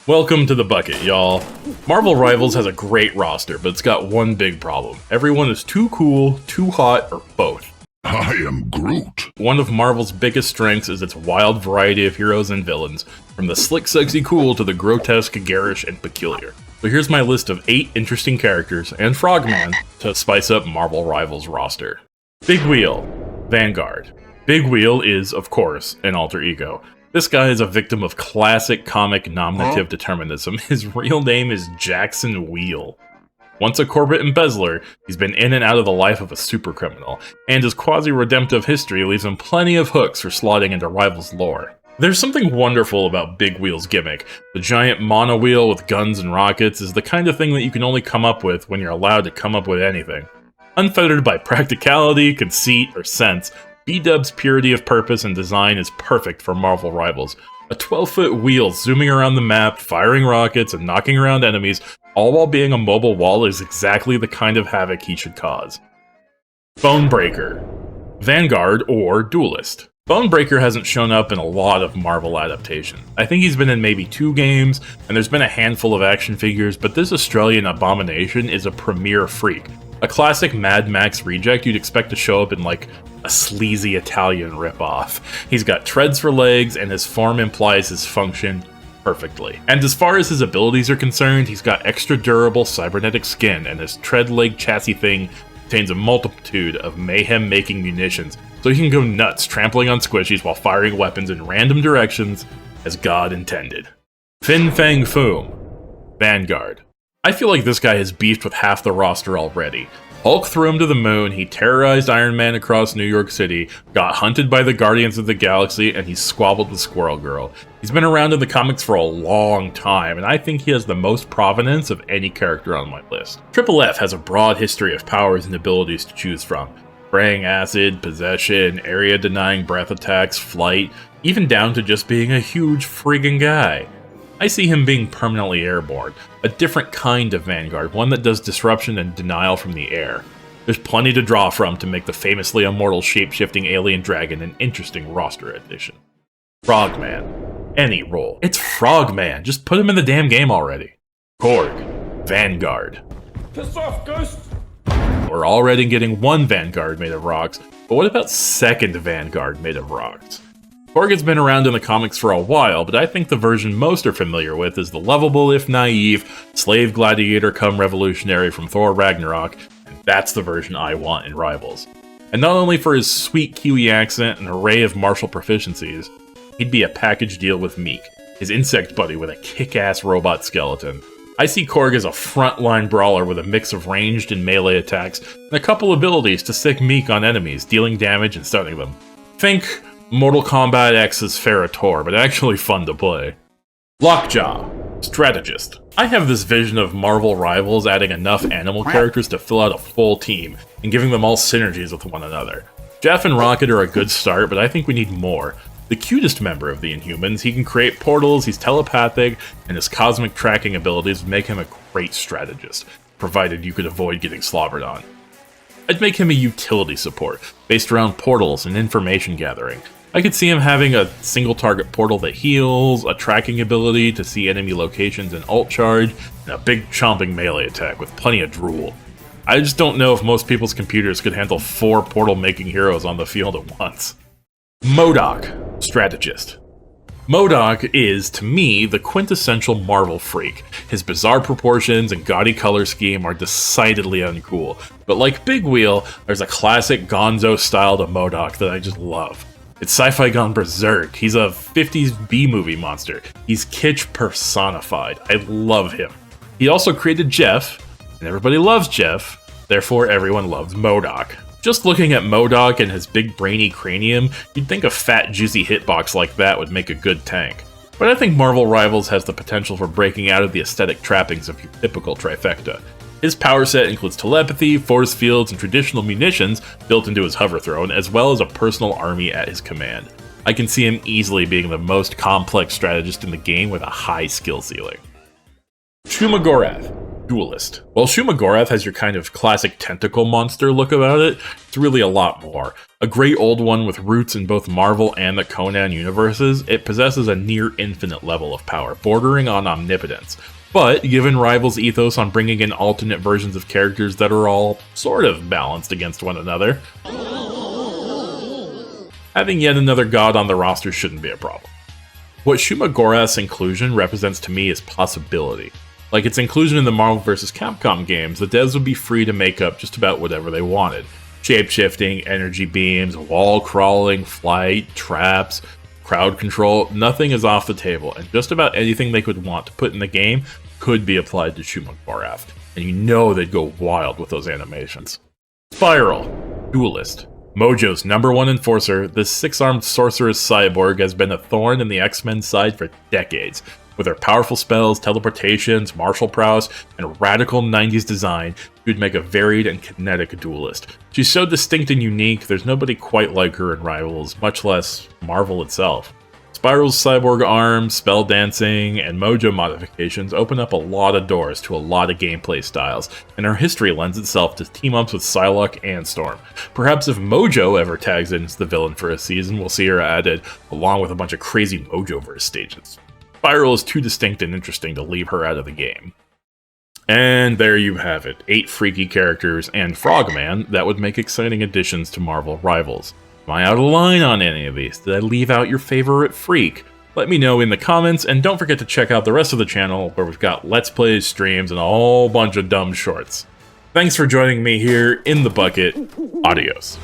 Welcome to the bucket, y'all. Marvel Rivals has a great roster, but it's got one big problem. Everyone is too cool, too hot, or both. I am Groot. One of Marvel's biggest strengths is its wild variety of heroes and villains, from the slick, sexy, cool to the grotesque, garish, and peculiar. So here's my list of 8 interesting characters and Frogman to spice up Marvel Rivals' roster. Big Wheel, Vanguard. Big Wheel is, of course, an alter ego. This guy is a victim of classic comic nominative determinism. His real name is Jackson Wheel. Once a corporate embezzler, he's been in and out of the life of a supercriminal, and his quasi-redemptive history leaves him plenty of hooks for slotting into Rivals lore. There's something wonderful about Big Wheel's gimmick. The giant monowheel with guns and rockets is the kind of thing that you can only come up with when you're allowed to come up with anything. Unfettered by practicality, conceit, or sense, B-Dub's purity of purpose and design is perfect for Marvel Rivals. A 12-foot wheel zooming around the map, firing rockets, and knocking around enemies, all while being a mobile wall, is exactly the kind of havoc he should cause. Bonebreaker, Vanguard, or Duelist. Bonebreaker hasn't shown up in a lot of Marvel adaptations. I think he's been in maybe 2 games, and there's been a handful of action figures, but this Australian abomination is a premier freak. A classic Mad Max reject you'd expect to show up in, like, a sleazy Italian ripoff. He's got treads for legs, and his form implies his function perfectly. And as far as his abilities are concerned, he's got extra durable cybernetic skin, and his tread leg chassis thing contains a multitude of mayhem-making munitions, so he can go nuts trampling on squishies while firing weapons in random directions as God intended. Fin Fang Foom, Vanguard. I feel like this guy has beefed with half the roster already. Hulk threw him to the moon, he terrorized Iron Man across New York City, got hunted by the Guardians of the Galaxy, and he squabbled with Squirrel Girl. He's been around in the comics for a long time, and I think he has the most provenance of any character on my list. Triple F has a broad history of powers and abilities to choose from. Spraying acid, possession, area-denying breath attacks, flight, even down to just being a huge friggin' guy. I see him being permanently airborne, a different kind of Vanguard, one that does disruption and denial from the air. There's plenty to draw from to make the famously immortal shape-shifting alien dragon an interesting roster addition. Frogman. Any role. It's Frogman, just put him in the damn game already. Korg. Vanguard. Piss off, Ghost! We're already getting one Vanguard made of rocks, but what about second Vanguard made of rocks? Korg has been around in the comics for a while, but I think the version most are familiar with is the lovable, if naive, slave gladiator come revolutionary from Thor Ragnarok, and that's the version I want in Rivals. And not only for his sweet Kiwi accent and array of martial proficiencies, he'd be a package deal with Meek, his insect buddy with a kick-ass robot skeleton. I see Korg as a frontline brawler with a mix of ranged and melee attacks, and a couple abilities to sick Meek on enemies, dealing damage and stunning them. Think Mortal Kombat X's Ferrator, but actually fun to play. Lockjaw, Strategist. I have this vision of Marvel Rivals adding enough animal characters to fill out a full team, and giving them all synergies with one another. Jeff and Rocket are a good start, but I think we need more. The cutest member of the Inhumans, he can create portals, he's telepathic, and his cosmic tracking abilities would make him a great strategist, provided you could avoid getting slobbered on. I'd make him a utility support, based around portals and information gathering. I could see him having a single target portal that heals, a tracking ability to see enemy locations and ult charge, and a big chomping melee attack with plenty of drool. I just don't know if most people's computers could handle 4 portal-making heroes on the field at once. MODOK, Strategist. MODOK is, to me, the quintessential Marvel freak. His bizarre proportions and gaudy color scheme are decidedly uncool, but like Big Wheel, there's a classic gonzo style to MODOK that I just love. It's sci-fi gone berserk. He's a 50s B-movie monster. He's kitsch personified. I love him. He also created Jeff, and everybody loves Jeff, therefore everyone loves MODOK. Just looking at MODOK and his big brainy cranium, you'd think a fat juicy hitbox like that would make a good tank. But I think Marvel Rivals has the potential for breaking out of the aesthetic trappings of your typical trifecta. His power set includes telepathy, force fields, and traditional munitions built into his hover throne, as well as a personal army at his command. I can see him easily being the most complex strategist in the game with a high skill ceiling. Shumagorath, Duelist. While Shumagorath has your kind of classic tentacle monster look about it, it's really a lot more. A great old one with roots in both Marvel and the Conan universes, it possesses a near infinite level of power, bordering on omnipotence. But given Rival's ethos on bringing in alternate versions of characters that are all sort of balanced against one another, having yet another god on the roster shouldn't be a problem. What Shumagorath's inclusion represents to me is possibility. Like its inclusion in the Marvel vs. Capcom games, the devs would be free to make up just about whatever they wanted. Shape-shifting, energy beams, wall crawling, flight, traps, crowd control, nothing is off the table, and just about anything they could want to put in the game could be applied to Shumagorath, and you know they'd go wild with those animations. Spiral. Duelist. Mojo's #1 enforcer, this 6-armed sorceress cyborg has been a thorn in the X-Men side for decades. With her powerful spells, teleportations, martial prowess, and radical 90s design, she would make a varied and kinetic duelist. She's so distinct and unique, there's nobody quite like her in Rivals, much less Marvel itself. Spiral's cyborg arms, spell dancing, and Mojo modifications open up a lot of doors to a lot of gameplay styles, and her history lends itself to team-ups with Psylocke and Storm. Perhaps if Mojo ever tags in as the villain for a season, we'll see her added, along with a bunch of crazy Mojoverse stages. Spiral is too distinct and interesting to leave her out of the game. And there you have it, 8 freaky characters and Frogman that would make exciting additions to Marvel Rivals. Am I out of line on any of these? Did I leave out your favorite freak? Let me know in the comments, and don't forget to check out the rest of the channel where we've got Let's Plays, streams, and a whole bunch of dumb shorts. Thanks for joining me here in the bucket. Adios.